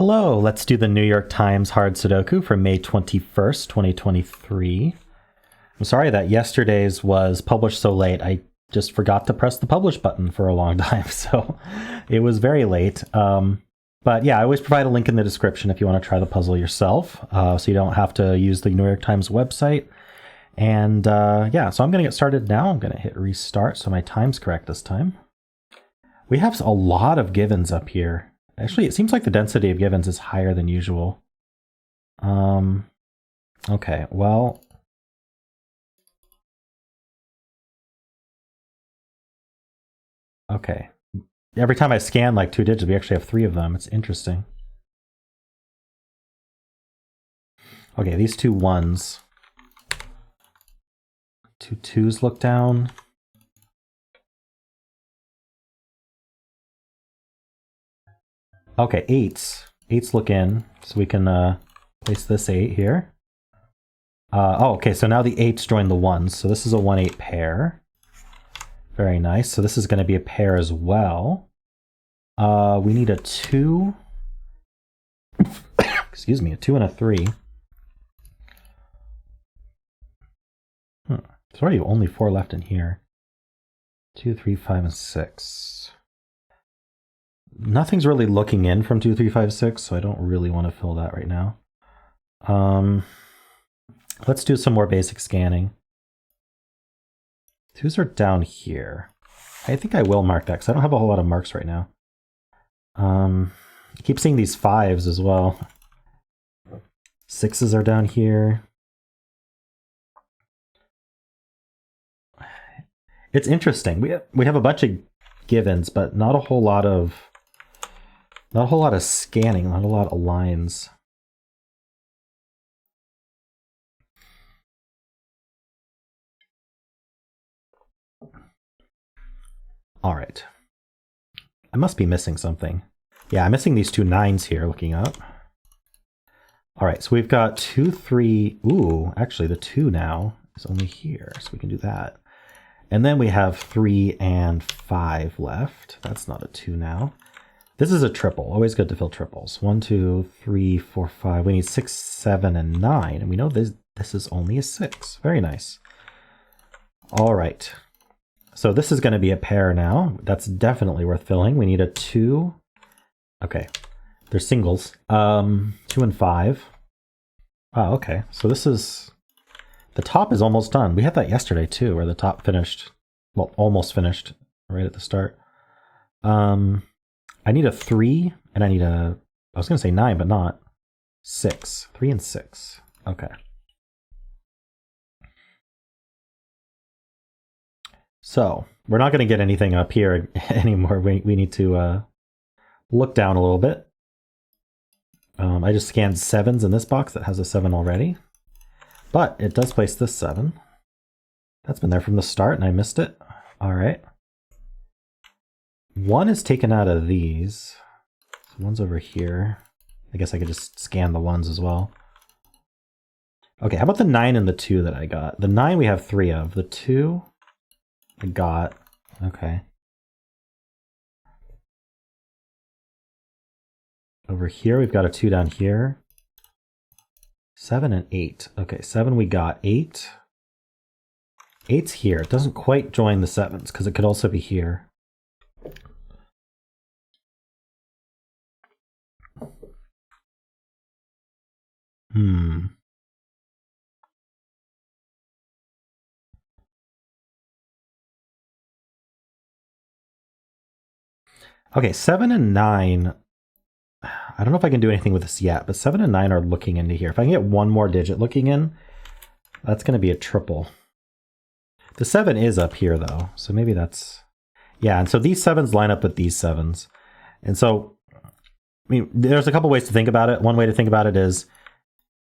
Hello, let's do the New York Times hard Sudoku for May 21st, 2023. I'm sorry that yesterday's was published so late. I just forgot to press the publish button for a long time, so it was very late. But yeah, I always provide a link in the description if you want to try the puzzle yourself, so you don't have to use the New York Times website. And yeah, so I'm going to get started now. I'm going to hit restart so my time's correct this time. We have a lot of givens up here. Actually, it seems like the density of givens is higher than usual. Okay, well... Okay. Every time I scan like 2 digits, we actually have 3 of them. It's interesting. Okay, these 2 1s. 2 2s look down. Okay, 8s. 8s look in, so we can place this 8 here. Oh, okay, so now the 8s join the 1s, so this is a 1-8 pair. Very nice, so this is going to be a pair as well. We need a 2. Excuse me, a 2 and a 3. There's already only 4 left in here. 2, 3, 5, and 6. Nothing's really looking in from 2, 3, 5, 6, so I don't really want to fill that right now. Let's do some more basic scanning. 2s are down here. I think I will mark that because I don't have a whole lot of marks right now. I keep seeing these 5s as well. 6s are down here. It's interesting. We have a bunch of givens, but not a whole lot of scanning, not a lot of lines. All right. I must be missing something. Yeah, I'm missing these 2 9s here looking up. All right, so we've got 2, 3. Ooh, actually the 2 now is only here, so we can do that. And then we have 3 and 5 left. That's not a 2 now. This is a triple. Always good to fill triples. 1, 2, 3, 4, 5. We need 6, 7, and 9. And we know this is only a 6. Very nice. All right. So this is going to be a pair now. That's definitely worth filling. We need a 2. Okay. They're singles. 2 and 5. Oh, okay. So this is... The top is almost done. We had that yesterday too, where the top finished. Well, almost finished right at the start. I need a 3, and I need a... I was going to say 9, but not. 6. 3 and 6. Okay. So, we're not going to get anything up here anymore. We need to look down a little bit. I just scanned 7s in this box that has a 7 already. But it does place this 7. That's been there from the start, and I missed it. All right. 1 is taken out of these. So 1's over here. I guess I could just scan the 1s as well. Okay, how about the 9 and the 2 that I got? The 9 we have 3 of. The 2 I got. Okay. Over here we've got a 2 down here. 7 and 8. Okay, 7 we got. 8. 8's here. It doesn't quite join the 7s because it could also be here. Okay, 7 and 9. I don't know if I can do anything with this yet, but 7 and 9 are looking into here. If I can get one more digit looking in, that's going to be a triple. The 7 is up here, though, so maybe that's... Yeah, and so these 7s line up with these 7s. And so, I mean, there's a couple ways to think about it. One way to think about it is,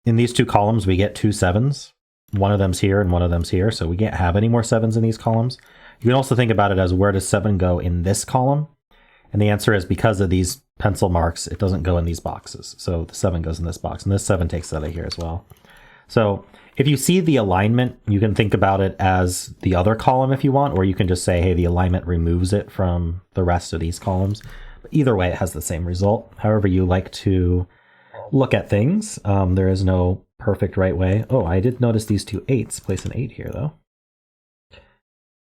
in these 2 columns, we get 2 7s. One of them's here and one of them's here, so we can't have any more 7s in these columns. You can also think about it as, where does 7 go in this column? And the answer is, because of these pencil marks, it doesn't go in these boxes. So the 7 goes in this box, and this 7 takes it out of here as well. So if you see the alignment, you can think about it as the other column if you want, or you can just say, hey, the alignment removes it from the rest of these columns. Either way, it has the same result. However you like to look at things, there is no perfect right way. Oh, I did notice these two 8s. Place an 8 here, though.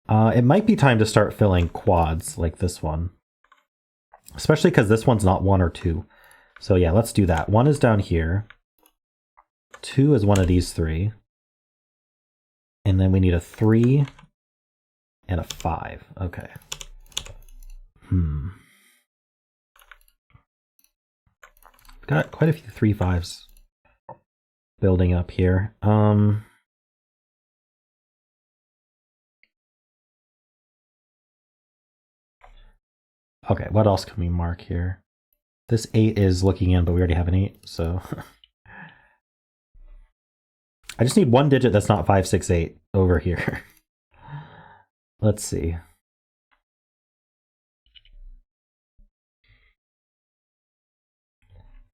It might be time to start filling quads like this one. Especially because this one's not 1 or 2. So yeah, let's do that. 1 is down here. 2 is one of these 3. And then we need a 3 and a 5. Okay. Got quite a few 3 5s building up here. Okay, what else can we mark here? This 8 is looking in, but we already have an 8, so... I just need one digit that's not 5, 6, 8 over here. Let's see.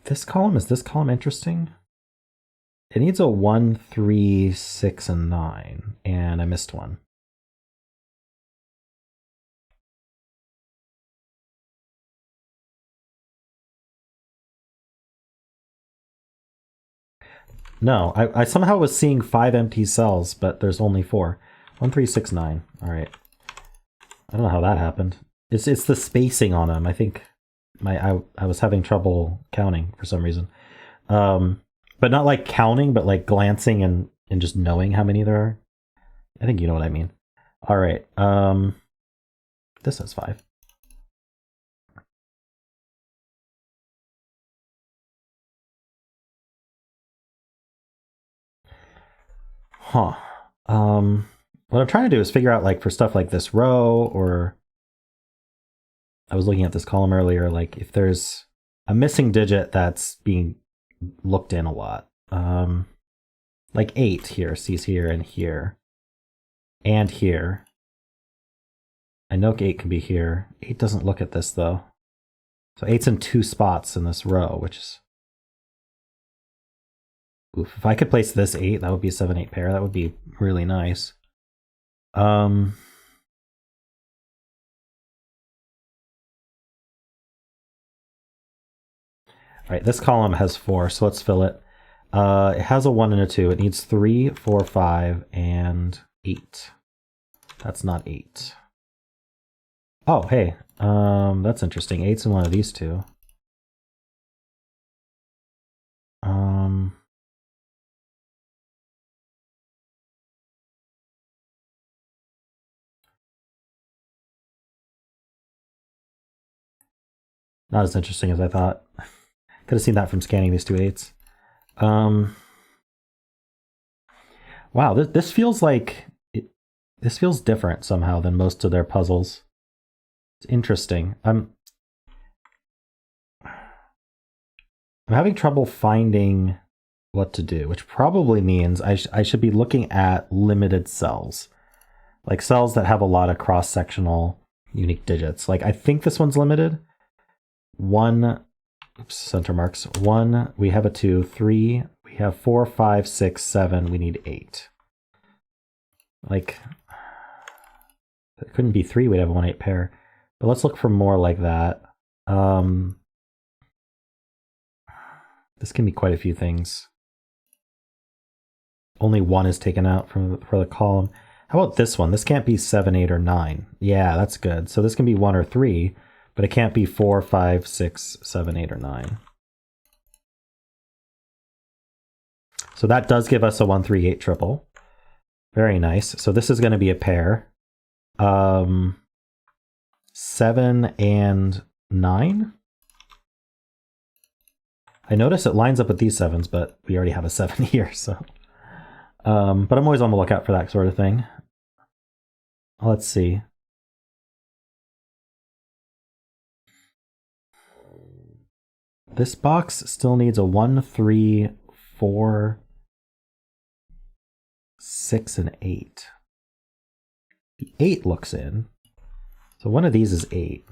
This column, is this column interesting? It needs a 1, 3, 6, and 9, and I missed one. No, I somehow was seeing 5 empty cells, but there's only 4. 1, 3, 6, 9. All right. I don't know how that happened. It's the spacing on them. I think I was having trouble counting for some reason. But not like counting, but like glancing and just knowing how many there are. I think you know what I mean. All right. This has 5. Huh. What I'm trying to do is figure out, like, for stuff like this row, or I was looking at this column earlier, like if there's a missing digit that's being looked in a lot. Like 8 here, C's here and here. And here. I know 8 can be here. 8 doesn't look at this though. So 8's in 2 spots in this row, which is... Oof, if I could place this 8, that would be a 7-8 pair. That would be really nice. All right, this column has 4, so let's fill it. It has a 1 and a 2. It needs 3, 4, 5, and 8. That's not 8. Oh, hey, that's interesting. 8's in one of these two. Not as interesting as I thought. Could have seen that from scanning these two 8s. Wow, this feels like this feels different somehow than most of their puzzles. It's interesting. I'm having trouble finding what to do, which probably means I should be looking at limited cells, like cells that have a lot of cross-sectional unique digits. Like I think this one's limited. 1, oops, center marks. 1, we have a 2, 3, we have 4, 5, 6, 7, we need 8. Like, it couldn't be 3, we'd have a 1-8 pair. But let's look for more like that. This can be quite a few things. Only 1 is taken out for the column. How about this one? This can't be 7, 8, or 9. Yeah, that's good. So this can be 1 or 3, but it can't be 4, 5, 6, 7, 8, or 9. So that does give us a 1, 3, 8 triple. Very nice. So this is going to be a pair. 7 and 9. I notice it lines up with these 7s, but we already have a 7 here, so... but I'm always on the lookout for that sort of thing. Let's see. This box still needs a 1, 3, 4, 6, and 8. The 8 looks in. So one of these is 8.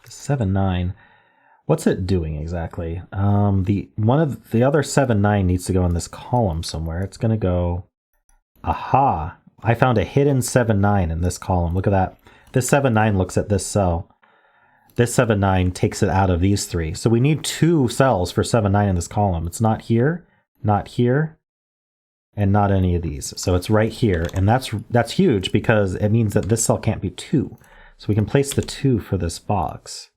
The 7, 9. What's it doing exactly? One of the other 7, 9 needs to go in this column somewhere. It's going to go. Aha! I found a hidden 7, 9 in this column. Look at that. This 7, 9 looks at this cell. This 7, 9 takes it out of these 3. So we need 2 cells for 7, 9 in this column. It's not here, and not any of these. So it's right here. And that's huge because it means that this cell can't be 2. So we can place the 2 for this box.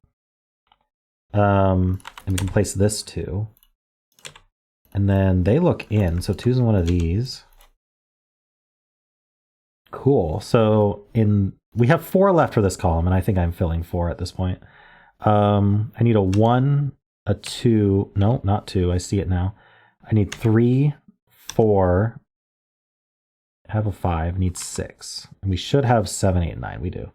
And we can place this 2. And then they look in. So 2's in one of these. Cool. So we have 4 left for this column, and I think I'm filling 4 at this point. I need a 1, a 2. No, not 2. I see it now. I need 3, 4. I have a 5. I need 6. And we should have 7, 8, 9. We do.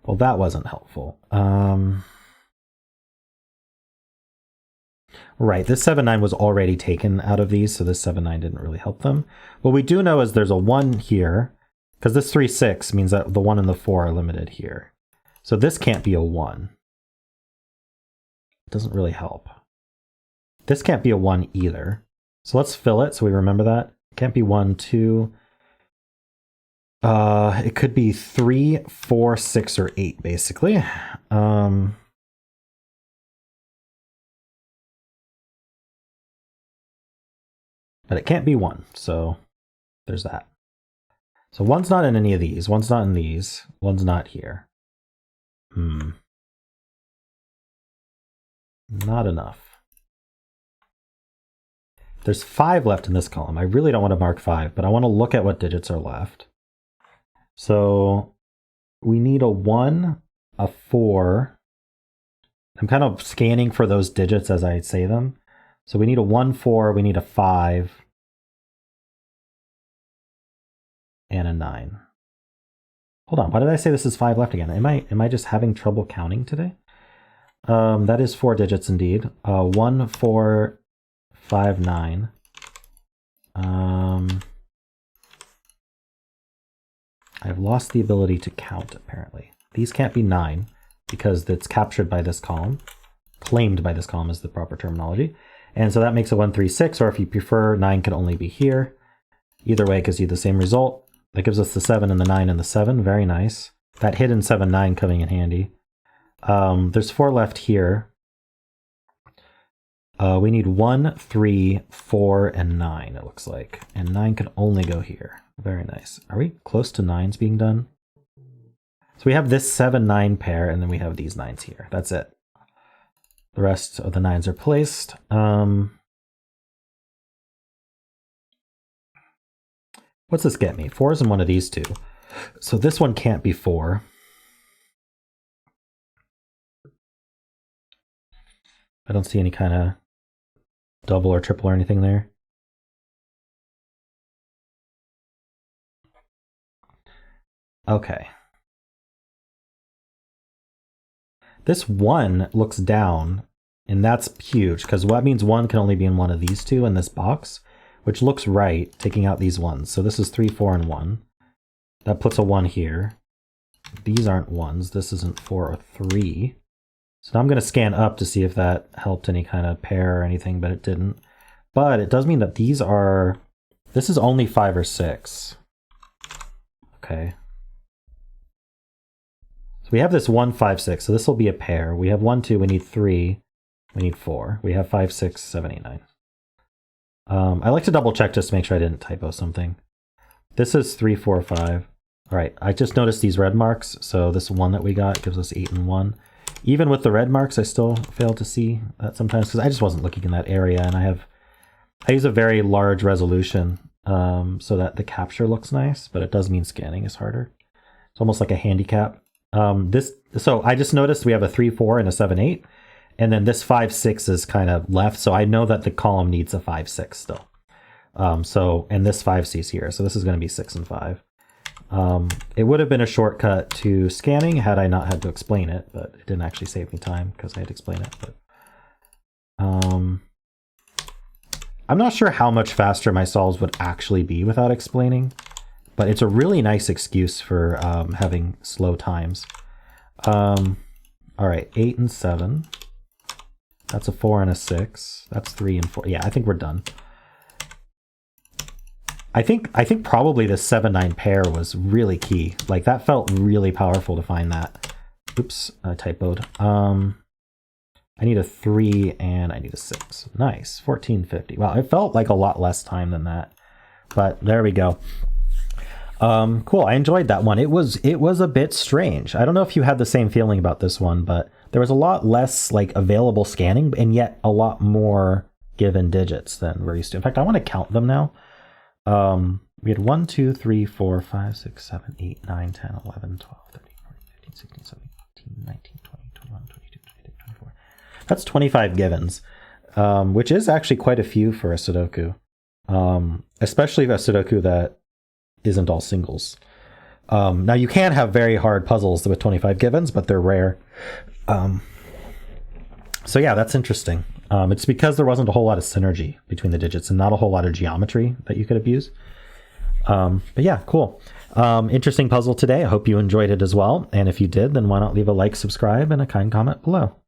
Well, that wasn't helpful. Right, this 7, 9 was already taken out of these, so this 7, 9 didn't really help them. What we do know is there's a 1 here, because this 3, 6 means that the 1 and the 4 are limited here. So this can't be a 1. It doesn't really help. This can't be a 1 either. So let's fill it so we remember that. It can't be 1, 2. It could be 3, 4, 6, or 8, basically. But it can't be 1, so there's that. So 1's not in any of these, 1's not in these, 1's not here. Not enough. There's 5 left in this column. I really don't want to mark 5, but I want to look at what digits are left. So we need a 1, a 4. I'm kind of scanning for those digits as I say them. So we need a 1, 4, we need a 5, and a 9. Hold on, why did I say this is 5 left again? Am I just having trouble counting today? That is 4 digits indeed. 1, 4, 5, 9. I've lost the ability to count, apparently. These can't be 9, because it's captured by this column. Claimed by this column is the proper terminology. And so that makes a 1, 3, 6, or if you prefer, 9 can only be here. Either way, it gives you the same result. That gives us the 7 and the 9 and the 7. Very nice. That hidden 7, 9 coming in handy. There's 4 left here. We need 1, 3, 4, and 9, it looks like. And 9 can only go here. Very nice. Are we close to 9s being done? So we have this 7, 9 pair, and then we have these 9s here. That's it. The rest of the 9s are placed. What's this get me? 4 is in one of these 2. So this one can't be 4. I don't see any kind of double or triple or anything there. Okay. This 1 looks down, and that's huge, because that means 1 can only be in one of these 2 in this box, which looks right, taking out these 1s. So this is 3, 4, and 1. That puts a 1 here. These aren't 1s. This isn't 4 or 3. So now I'm going to scan up to see if that helped any kind of pair or anything, but it didn't. But it does mean that these are... This is only 5 or 6. Okay. So we have this 1, 5, 6. So this will be a pair. We have 1, 2. We need 3. We need 4. We have 5, 6, 7, 8, 9. I like to double check just to make sure I didn't typo something. This is 3, 4, 5. All right, I just noticed these red marks. So this 1 that we got gives us 8 and 1. Even with the red marks, I still fail to see that sometimes because I just wasn't looking in that area, and I use a very large resolution so that the capture looks nice, but it does mean scanning is harder. It's almost like a handicap. So I just noticed we have a 3, 4 and a 7, 8. And then this 5, 6 is kind of left. So I know that the column needs a 5, 6 still. And this 5C is here. So this is going to be 6 and 5. It would have been a shortcut to scanning had I not had to explain it, but it didn't actually save me time because I had to explain it. But I'm not sure how much faster my solves would actually be without explaining. but it's a really nice excuse for having slow times. All right, 8 and 7. That's a 4 and a 6. That's 3 and 4. Yeah, I think we're done. I think probably the 7-9 pair was really key. Like that felt really powerful to find that. Oops, I typoed. I need a 3 and I need a 6. Nice, 1450. Wow, it felt like a lot less time than that, but there we go. Cool. I enjoyed that one. It was a bit strange. I don't know if you had the same feeling about this one, but there was a lot less like available scanning, and yet a lot more given digits than we're used to. In fact, I want to count them now. We had 1, 2, 3, 4, 5, 6, 7, 8, 9, 10, 11, 12, 13, 14, 15, 16, 17, 18, 19, 20, 21, 22, 23, 24. That's 25 givens, which is actually quite a few for a Sudoku, especially a Sudoku that isn't all singles. Now you can have very hard puzzles with 25 givens, but they're rare. So yeah, that's interesting. It's because there wasn't a whole lot of synergy between the digits and not a whole lot of geometry that you could abuse. But yeah, cool. Interesting puzzle today. I hope you enjoyed it as well. And if you did, then why not leave a like, subscribe, and a kind comment below.